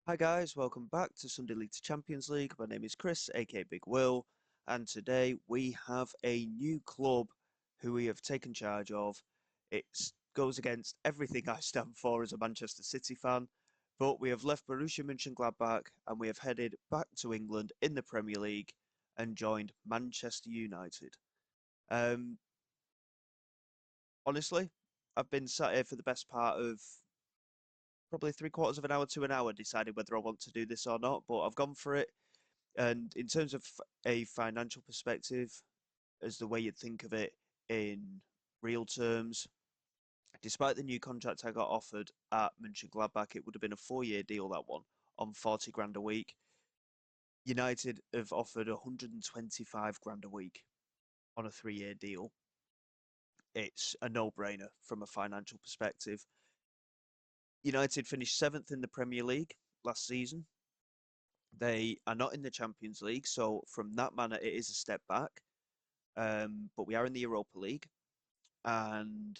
Hi guys, welcome back to Sunday League to Champions League. My name is Chris, aka Big Will, and today we have a new club who we have taken charge of. It goes against everything I stand for as a Manchester City fan, but we have left Borussia Mönchengladbach and we have headed back to England in the Premier League and joined Manchester United. Um, Honestly, I've been sat here for the best part of probably three-quarters of an hour to an hour deciding whether I want to do this or not, but I've gone for it. And in terms of a financial perspective, as the way you'd think of it in real terms, despite the new contract I got offered at Mönchengladbach, it would have been a 4-year deal, that one, on 40 grand a week. United have offered 125 grand a week on a 3-year deal. It's a no-brainer from a financial perspective. United finished 7th in the Premier League last season. They are not in the Champions League, so from that manner, it is a step back. But we are in the Europa League, and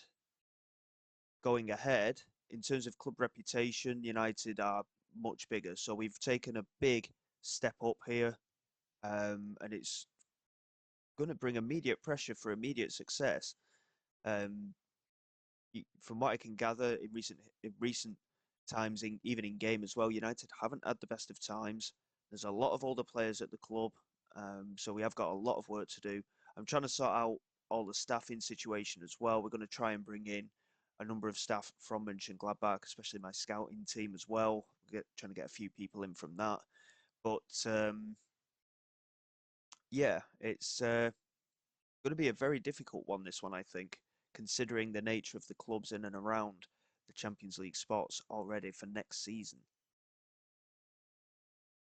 going ahead, in terms of club reputation, United are much bigger. So we've taken a big step up here, and it's going to bring immediate pressure for immediate success. Um, from what I can gather in recent times, even in game as well, United haven't had the best of times. There's a lot of older players at the club, so we have got a lot of work to do. I'm trying to sort out all the staffing situation as well. We're going to try and bring in a number of staff from Mönchengladbach, especially my scouting team as well. Trying to get a few people in from that. But yeah, it's going to be a very difficult one, this one, I think, considering the nature of the clubs in and around the Champions League spots already for next season.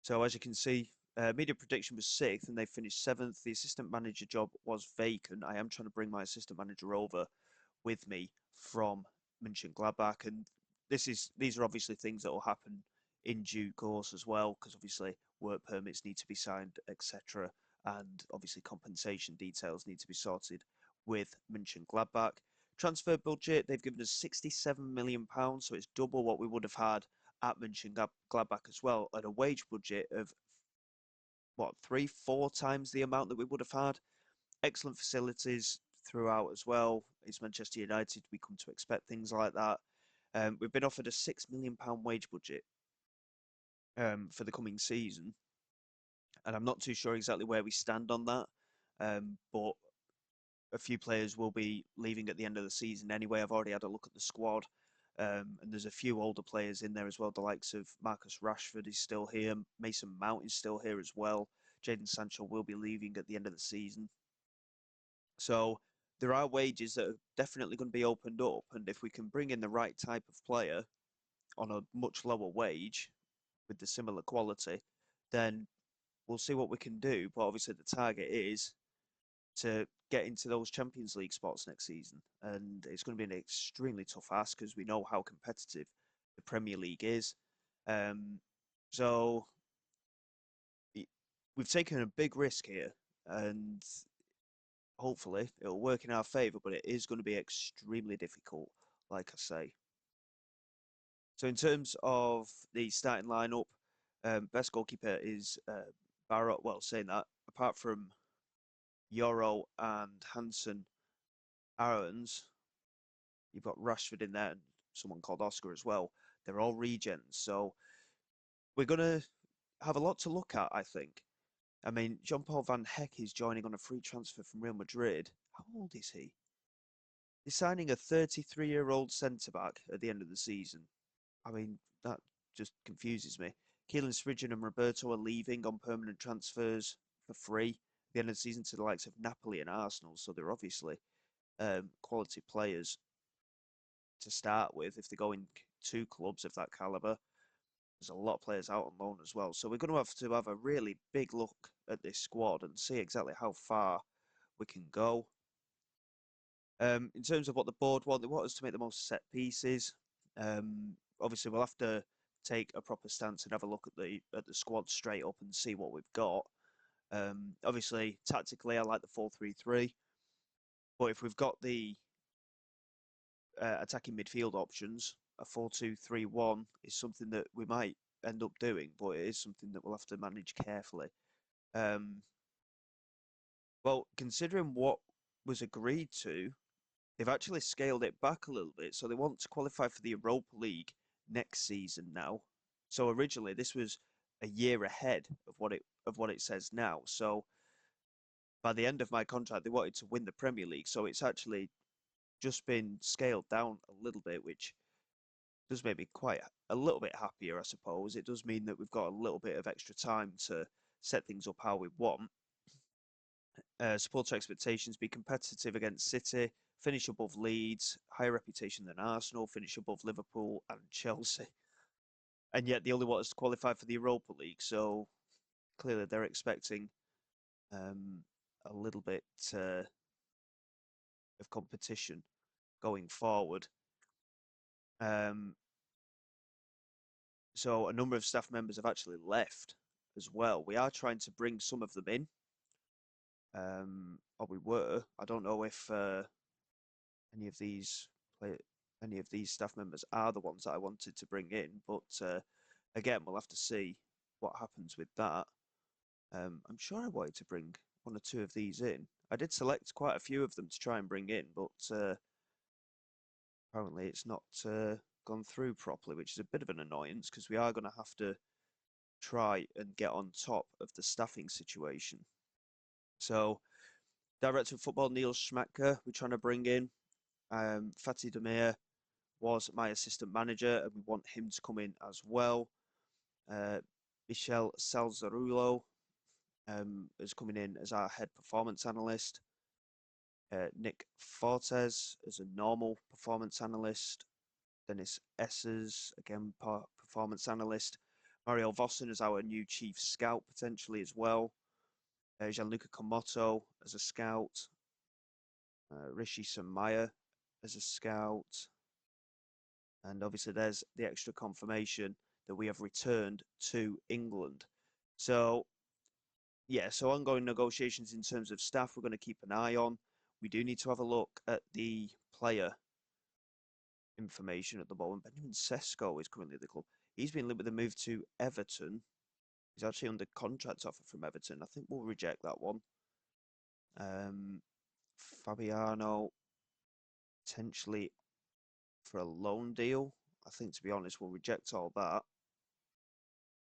So as you can see, media prediction was 6th and they finished 7th. The assistant manager job was vacant. I am trying to bring my assistant manager over with me from Mönchengladbach, and these are obviously things that will happen in due course as well, because obviously work permits need to be signed, etc., and obviously compensation details need to be sorted with Mönchengladbach. Transfer budget, they've given us £67 million, so it's double what we would have had at Mönchengladbach as well, at a wage budget of what, 3, 4 times the amount that we would have had. Excellent facilities throughout as well. It's Manchester United. We come to expect things like that. We've been offered a £6 million wage budget for the coming season, and I'm not too sure exactly where we stand on that. But a few players will be leaving at the end of the season anyway. I've already had a look at the squad, and there's a few older players in there as well. The likes of Marcus Rashford is still here. Mason Mount is still here as well. Jadon Sancho will be leaving at the end of the season. So there are wages that are definitely going to be opened up, and if we can bring in the right type of player on a much lower wage with the similar quality, then we'll see what we can do. But obviously, the target is to get into those Champions League spots next season, and it's going to be an extremely tough ask because we know how competitive the Premier League is. Um, so we've taken a big risk here, and hopefully it'll work in our favour, but it is going to be extremely difficult, like I say. So in terms of the starting lineup, best goalkeeper is Barrett. Well, saying that, apart from Yoro and Hansen Aarons, you've got Rashford in there and someone called Oscar as well. They're all regens, so we're going to have a lot to look at, I think. I mean, Jean-Paul Van Heck is joining on a free transfer from Real Madrid. How old is he? They're signing a 33-year-old centre-back at the end of the season. I mean, that just confuses me. Keelan Spridgen and Roberto are leaving on permanent transfers for free at the end of the season to the likes of Napoli and Arsenal, so they're obviously quality players to start with if they're going to clubs of that calibre. There's a lot of players out on loan as well, so we're going to have a really big look at this squad and see exactly how far we can go. In terms of what the board want, they want us to make the most set pieces. Obviously, we'll have to take a proper stance and have a look at the squad straight up and see what we've got. Obviously, tactically, I like the 4-3-3, but if we've got the attacking midfield options, a 4-2-3-1 is something that we might end up doing, but it is something that we'll have to manage carefully. Um, well, considering what was agreed to, they've actually scaled it back a little bit. So they want to qualify for the Europa League next season now. So originally this was a year ahead of what it says now. So by the end of my contract, they wanted to win the Premier League. So it's actually just been scaled down a little bit, which does make me quite a little bit happier, I suppose. It does mean that we've got a little bit of extra time to set things up how we want. Supporter expectations: be competitive against City, finish above Leeds, higher reputation than Arsenal, finish above Liverpool and Chelsea. And yet they only want us to qualify for the Europa League. So clearly they're expecting um, a little bit of competition going forward. Um, so a number of staff members have actually left as well. We are trying to bring some of them in, or we were. I don't know if any of these play, any of these staff members are the ones that I wanted to bring in, but again, we'll have to see what happens with that. I'm sure I wanted to bring one or two of these in. I did select quite a few of them to try and bring in, but apparently it's not gone through properly, which is a bit of an annoyance because we are going to have to try and get on top of the staffing situation. So, Director of Football Neil Schmacker, we're trying to bring in. Fatih Demir was my assistant manager, and we want him to come in as well. Michel Salzarulo is coming in as our head performance analyst. Nick Fortes as a normal performance analyst. Dennis Essers, again, performance analyst. Mario Vossen as our new chief scout, potentially as well. Gianluca Comotto as a scout. Rishi Samaya as a scout. And obviously there's the extra confirmation that we have returned to England. So, yeah, so ongoing negotiations in terms of staff we're going to keep an eye on. We do need to have a look at the player information at the moment. Benjamin Sesko is currently at the club. He's been linked with a move to Everton. He's actually under contract offer from Everton. I think we'll reject that one. Fabiano, potentially for a loan deal. I think, to be honest, we'll reject all that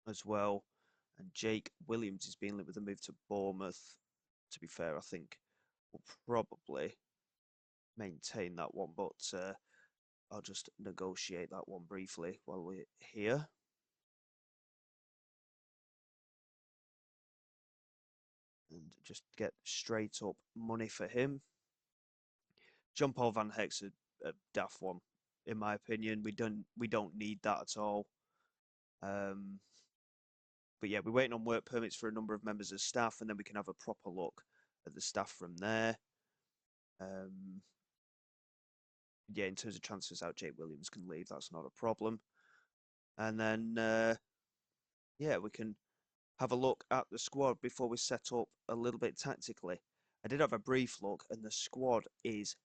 as well. And Jake Williams is being linked with a move to Bournemouth. To be fair, I think we'll probably maintain that one, but I'll just negotiate that one briefly while we're here. And just get straight up money for him. John Paul Van Heck's a daft one, in my opinion. We don't need that at all. But yeah, we're waiting on work permits for a number of members of staff, and then we can have a proper look at the staff from there. Yeah, in terms of transfers out, Jake Williams can leave. That's not a problem. And then, yeah, we can have a look at the squad before we set up a little bit tactically. I did have a brief look, and the squad is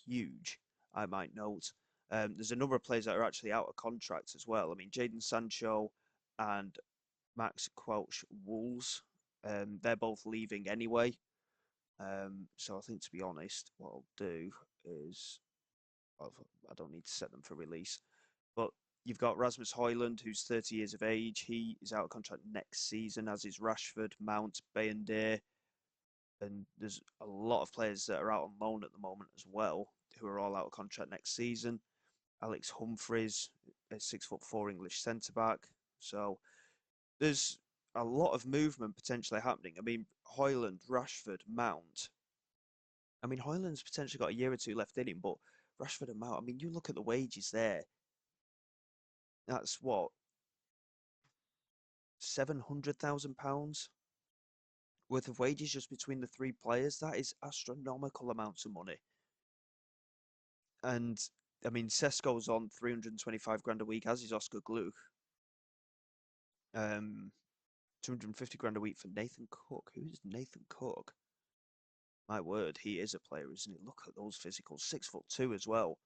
huge, I might note. There's a number of players that are actually out of contract as well. I mean, Jadon Sancho and Max Welch-Wolves, they're both leaving anyway. So I think, to be honest, what I'll do is, I don't need to set them for release, but you've got Rasmus Højlund, who's 30 years of age. He is out of contract next season, as is Rashford, Mount, Bayender. And there's a lot of players that are out on loan at the moment as well, who are all out of contract next season. Alex Humphries, a 6'4" English centre back. So there's a lot of movement potentially happening. I mean, Højlund, Rashford, Mount. I mean, Højlund's potentially got a year or two left in him, but Rashford and Mount, I mean, you look at the wages there. That's what, £700,000 worth of wages just between the three players. That is astronomical amounts of money. And I mean, Sesko's on 325 grand a week, as is Oscar Gluck. 250 grand a week for Nathan Cook. Who is Nathan Cook? My word, he is a player, isn't he? Look at those physicals. 6'2" as well.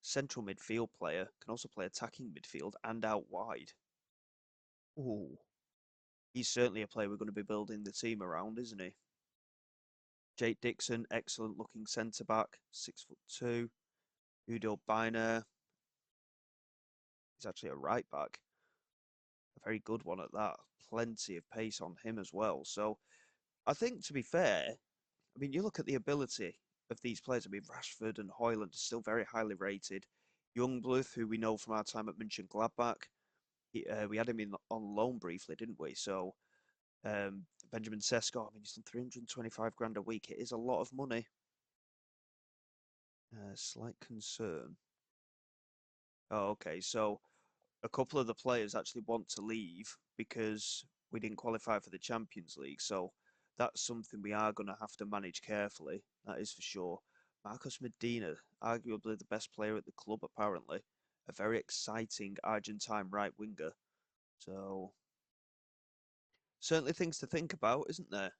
Central midfield player, can also play attacking midfield and out wide. Ooh, he's certainly a player we're going to be building the team around, isn't he? Jake Dixon, excellent looking centre back, 6'2". Udo Biner, he's actually a right back, a very good one at that. Plenty of pace on him as well. So I think, to be fair, I mean, you look at the ability of these players. I mean, Rashford and Hoyland are still very highly rated. Youngblood, who we know from our time at Mönchengladbach, we had him in on loan briefly, didn't we? So Benjamin Sesko, I mean, he's on 325 grand a week. It is a lot of money. Slight concern. Oh, okay. So a couple of the players actually want to leave because we didn't qualify for the Champions League. So that's something we are going to have to manage carefully. That is for sure. Marcos Medina, arguably the best player at the club, apparently. A very exciting Argentine right winger. So certainly things to think about, isn't there?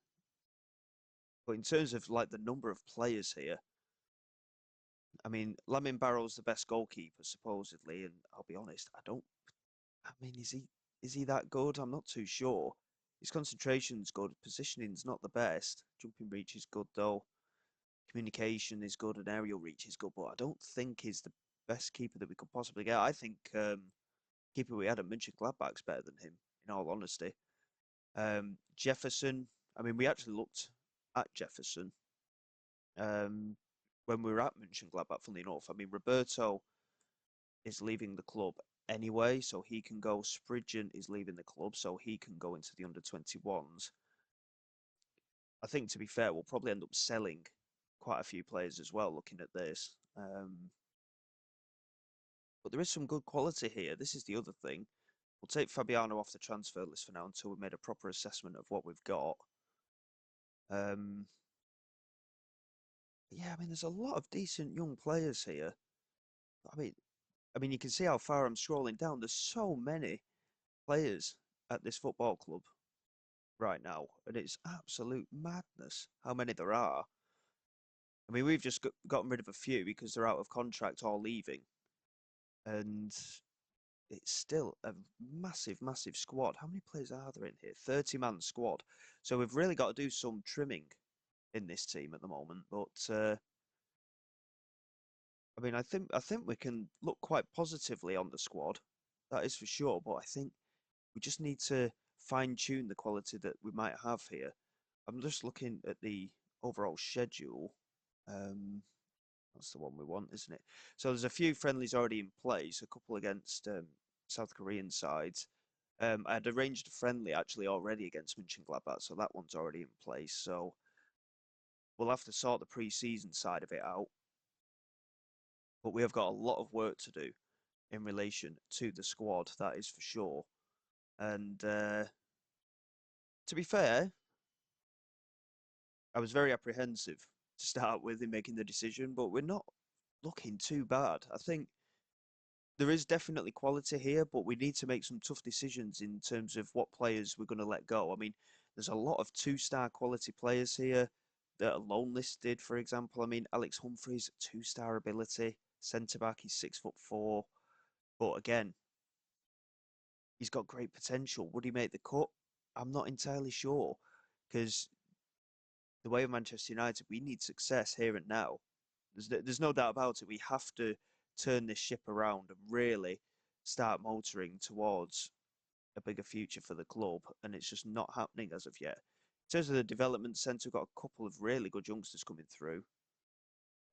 But in terms of like the number of players here, I mean, Lamin Barrow's the best goalkeeper supposedly, and I'll be honest, I don't. I mean, is he that good? I'm not too sure. His concentration's good, positioning's not the best. Jumping reach is good though. Communication is good, and aerial reach is good, but I don't think he's the best keeper that we could possibly get. I think keeper we had at Mönchengladbach's better than him, in all honesty. Jefferson. I mean, we actually looked at Jefferson um, when we were at Mönchengladbach. Funnily enough, I mean, Roberto is leaving the club anyway, so he can go. Spridgen is leaving the club, so he can go into the under 21s. I think, to be fair, we'll probably end up selling quite a few players as well, looking at this. But there is some good quality here. This is the other thing. We'll take Fabiano off the transfer list for now until we've made a proper assessment of what we've got. Um, yeah, I mean, there's a lot of decent young players here. I mean, you can see how far I'm scrolling down. There's so many players at this football club right now, and it's absolute madness how many there are. I mean, we've just gotten rid of a few because they're out of contract or leaving, and it's still a massive, massive squad. How many players are there in here? 30-man squad. So we've really got to do some trimming in this team at the moment. But I mean, I think we can look quite positively on the squad. That is for sure. But I think we just need to fine tune the quality that we might have here. I'm just looking at the overall schedule. Um, that's the one we want, isn't it? So there's a few friendlies already in place, a couple against South Korean sides. I had arranged a friendly actually already against Mönchengladbach, so that one's already in place. So we'll have to sort the pre-season side of it out. But we have got a lot of work to do in relation to the squad, that is for sure. And to be fair, I was very apprehensive to start with in making the decision, but we're not looking too bad. I think there is definitely quality here, but we need to make some tough decisions in terms of what players we're going to let go. I mean, there's a lot of two-star quality players here that are loan listed, for example. I mean, Alex Humphreys, two-star ability, centre back, he's 6'4". But again, he's got great potential. Would he make the cut? I'm not entirely sure because the way of Manchester United, we need success here and now. There's no doubt about it. We have to turn this ship around and really start motoring towards a bigger future for the club, and it's just not happening as of yet. In terms of the development centre, we've got a couple of really good youngsters coming through.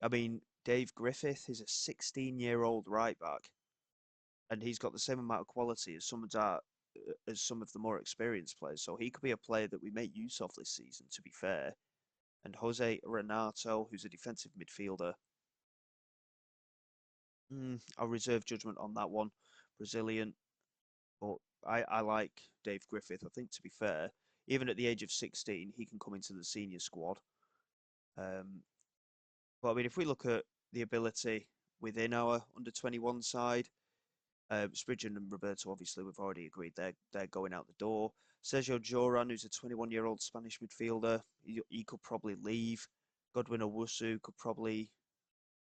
I mean, Dave Griffith is a 16-year-old right back, and he's got the same amount of quality as some of the more experienced players. So he could be a player that we make use of this season, to be fair. And Jose Renato, who's a defensive midfielder. I'll reserve judgment on that one. Brazilian, but I like Dave Griffith. I think, to be fair, even at the age of 16, he can come into the senior squad. Um, but I mean, if we look at the ability within our under 21 side, Spridgen and Roberto, obviously, we've already agreed they're going out the door. Sergio Joran, who's a 21-year-old Spanish midfielder, he could probably leave. Godwin Owusu could probably,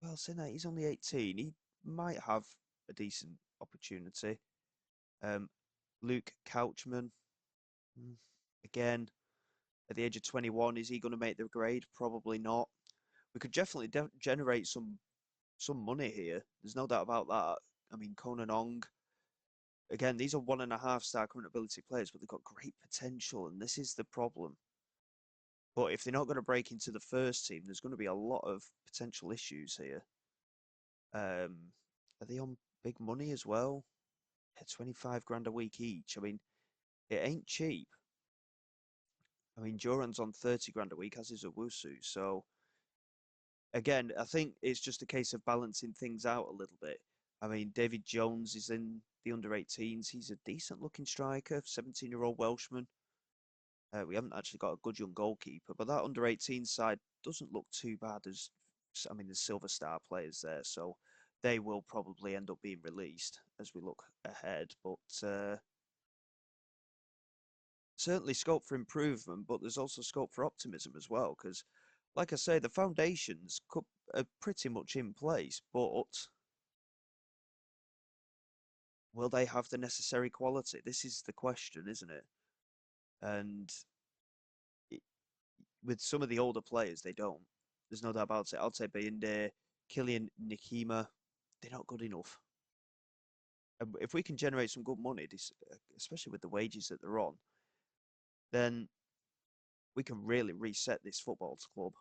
well, say that he's only 18. He might have a decent opportunity. Um, Luke Couchman, mm, again, at the age of 21, is he going to make the grade? Probably not. We could definitely generate some money here. There's no doubt about that. I mean, Conan Ong, again, these are 1.5 star current ability players, but they've got great potential, and this is the problem. But if they're not going to break into the first team, there's going to be a lot of potential issues here. Are they on big money as well? Yeah, 25 grand a week each. I mean, it ain't cheap. I mean, Joran's on 30 grand a week, as is Owusu. So again, I think it's just a case of balancing things out a little bit. I mean, David Jones is in the under 18s. He's a decent looking striker, 17-year-old Welshman. We haven't actually got a good young goalkeeper, but that under 18 side doesn't look too bad. I mean, there's Silver Star players there, so they will probably end up being released as we look ahead. But certainly scope for improvement, but there's also scope for optimism as well. Because, like I say, the foundations are pretty much in place, but will they have the necessary quality? This is the question, isn't it? And it, with some of the older players, they don't. There's no doubt about it. I'll being there, Killian Nikima, they're not good enough. And if we can generate some good money, especially with the wages that they're on, then we can really reset this football club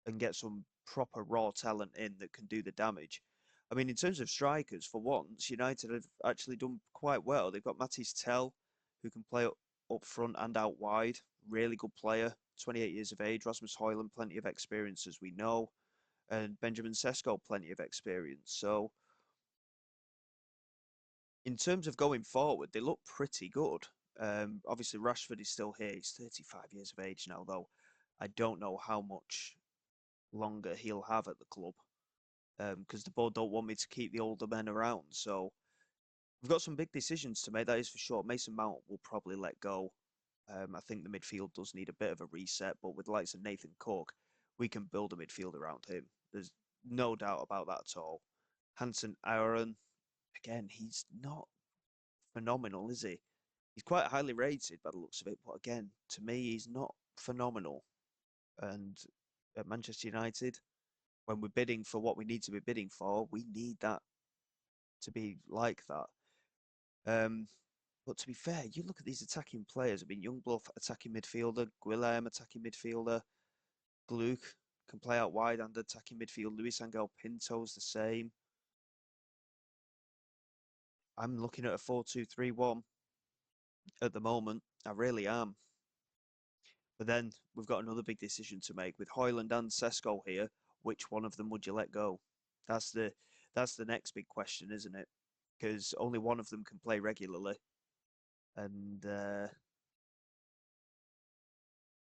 and get some proper raw talent in that can do the damage. I mean, in terms of strikers, for once, United have actually done quite well. They've got Matisse Tell, who can play up front and out wide. Really good player, 28 years of age. Rasmus Højlund, plenty of experience, as we know. And Benjamin Sesko, plenty of experience. So, in terms of going forward, they look pretty good. Obviously, Rashford is still here. He's 35 years of age now, though. I don't know how much longer he'll have at the club because the board don't want me to keep the older men around. So we've got some big decisions to make, that is for sure. Mason Mount will probably let go. I think the midfield does need a bit of a reset, but with the likes of Nathan Cook, we can build a midfield around him. There's no doubt about that at all. Hanson Aaron, again, he's not phenomenal, is he? He's quite highly rated by the looks of it, but again, to me, he's not phenomenal. And at Manchester United, when we're bidding for what we need to be bidding for, we need that to be like that. But to be fair, you look at these attacking players. I mean, Youngblood attacking midfielder, Guillem attacking midfielder, Gluck can play out wide and attacking midfield. Luis Angel Pinto's the same. I'm looking at a 4-2-3-1 at the moment. I really am. But then we've got another big decision to make with Højlund and Sesko here. Which one of them would you let go? That's the that's the next big question, isn't it? Because only one of them can play regularly, and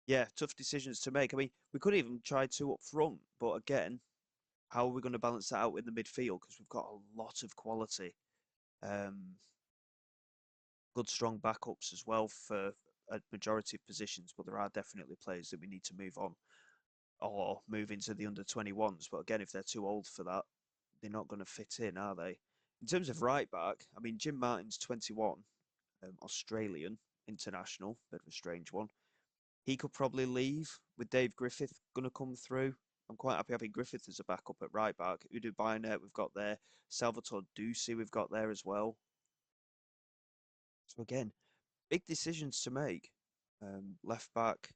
yeah, tough decisions to make. I mean, we could even try two up front, but again, how are we going to balance that out in the midfield? Because we've got a lot of quality, um, good strong backups as well for a majority of positions, but there are definitely players that we need to move on or move into the under 21s. But again, if they're too old for that, they're not going to fit in, are they? In terms of right back, I mean, Jim Martin's 21, Australian international, bit of a strange one. He could probably leave with Dave Griffith going to come through. I'm quite happy having Griffith as a backup at right back. Udo Bynett we've got there. Salvatore Ducey we've got there as well. So again, big decisions to make. Left back,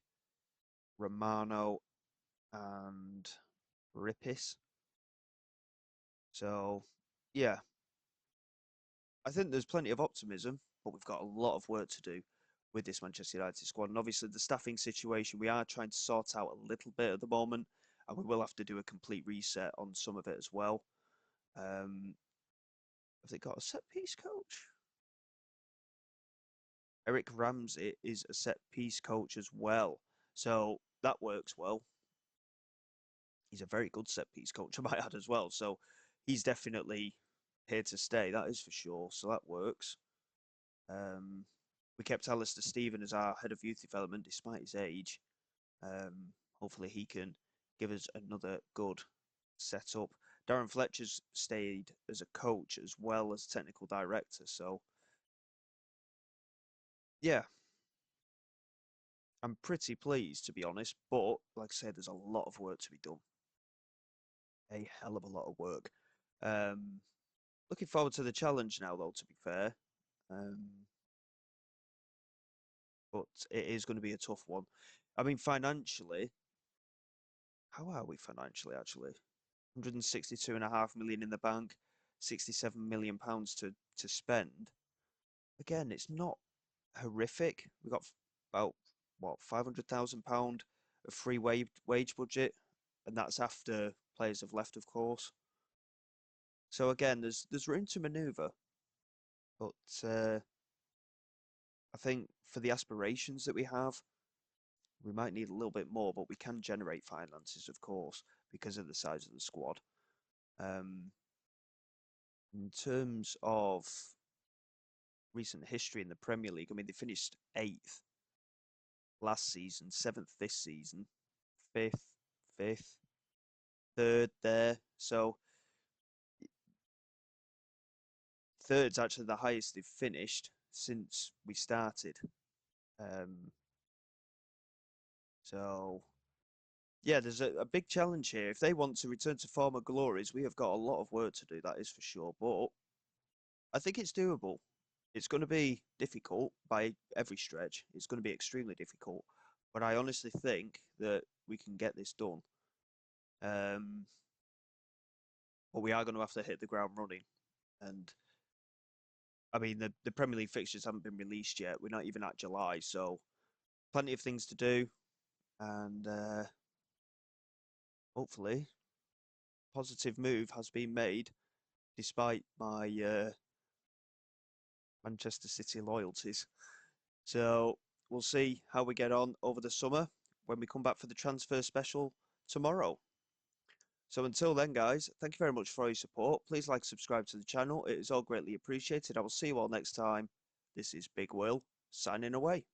Romano and Rippis. So, yeah, I think there's plenty of optimism, but we've got a lot of work to do with this Manchester United squad. And obviously, the staffing situation, we are trying to sort out a little bit at the moment, and we will have to do a complete reset on some of it as well. Have they got a set piece coach? Eric Ramsey is a set piece coach as well. So that works well. He's a very good set piece coach, I might add as well. So he's definitely here to stay, that is for sure. So that works. We kept Alistair Stephen as our head of youth development despite his age. Hopefully he can give us another good setup. Darren Fletcher's stayed as a coach as well as technical director. So Yeah, I'm pretty pleased to be honest, but like I said, there's a lot of work to be done. A hell of a lot of work. Um, Looking forward to the challenge now, though, to be fair. Um, but it is going to be a tough one. I mean, financially, how are we financially actually? 162.5 million in the bank, 67 million pounds to spend. Again, it's not horrific. We've got about what £500,000 of free wage budget, and that's after players have left, of course. So again, there's room to manoeuvre, but I think for the aspirations that we have, we might need a little bit more, but we can generate finances, of course, because of the size of the squad. Um, in terms of recent history in the Premier League, I mean, they finished eighth last season, seventh this season, fifth, fifth, third there. So third's actually the highest they've finished since we started. Um, so yeah, there's a big challenge here. If they want to return to former glories, we have got a lot of work to do, that is for sure. But I think it's doable. It's going to be difficult by every stretch. It's going to be extremely difficult. But I honestly think that we can get this done. Um, but we are going to have to hit the ground running. And I mean, the Premier League fixtures haven't been released yet. We're not even at July. So plenty of things to do. And hopefully, positive move has been made despite my Manchester City loyalties. So we'll see how we get on over the summer when we come back for the transfer special tomorrow. So until then, guys, thank you very much for your support. Please like, subscribe to the channel. It is all greatly appreciated. I will see you all next time. This is Big Will, signing away.